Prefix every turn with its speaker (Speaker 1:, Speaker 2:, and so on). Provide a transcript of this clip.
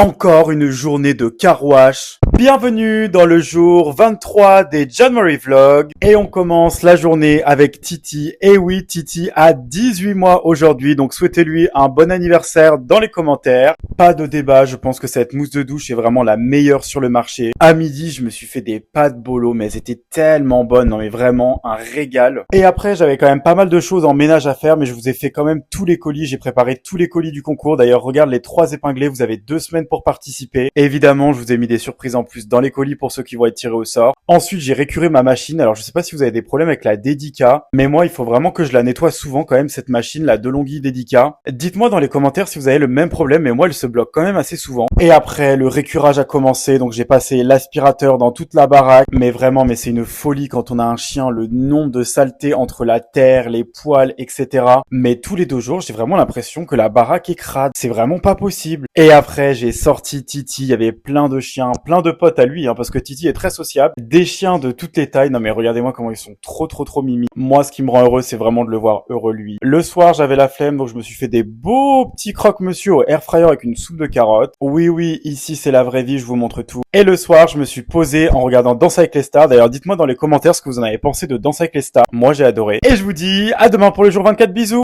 Speaker 1: Encore une journée de car wash. Bienvenue dans le jour 23 des January Vlogs. Et on commence la journée avec Titi. Et oui, Titi a 18 mois aujourd'hui, donc souhaitez-lui un bon anniversaire dans les commentaires. Pas de débat, je pense que cette mousse de douche est vraiment la meilleure sur le marché. À midi, je me suis fait des pâtes bolo, mais elles étaient tellement bonnes, non mais vraiment un régal. Et après, j'avais quand même pas mal de choses en ménage à faire, mais je vous ai fait quand même tous les colis. J'ai préparé tous les colis du concours. D'ailleurs, regarde les 3 épinglés, vous avez 2 semaines pour participer. Et évidemment, je vous ai mis des surprises en plus dans les colis pour ceux qui vont être tirés au sort. Ensuite, j'ai récuré ma machine. Alors, je sais pas si vous avez des problèmes avec la Dedica, mais moi, il faut vraiment que je la nettoie souvent quand même, cette machine, la DeLonghi Dedica. Dites-moi dans les commentaires si vous avez le même problème, mais moi, elle se bloque quand même assez souvent. Et après, le récurage a commencé, donc j'ai passé l'aspirateur dans toute la baraque. Mais vraiment, mais c'est une folie quand on a un chien, le nombre de saletés entre la terre, les poils, etc. Mais tous les 2 jours, j'ai vraiment l'impression que la baraque est crade. C'est vraiment pas possible. Et après, j'ai sorti Titi, il y avait plein de chiens, plein de potes à lui, parce que Titi est très sociable. Des chiens de toutes les tailles, non mais regardez-moi comment ils sont trop mimi. Moi, ce qui me rend heureux, c'est vraiment de le voir heureux lui. Le soir, j'avais la flemme, donc je me suis fait des beaux petits croque-monsieur au air fryer avec une soupe de carottes. Oui, ici c'est la vraie vie, je vous montre tout. Et le soir, je me suis posé en regardant Danse avec les stars. D'ailleurs, dites-moi dans les commentaires ce que vous en avez pensé de Danse avec les stars. Moi, j'ai adoré. Et je vous dis à demain pour le jour 24, bisous.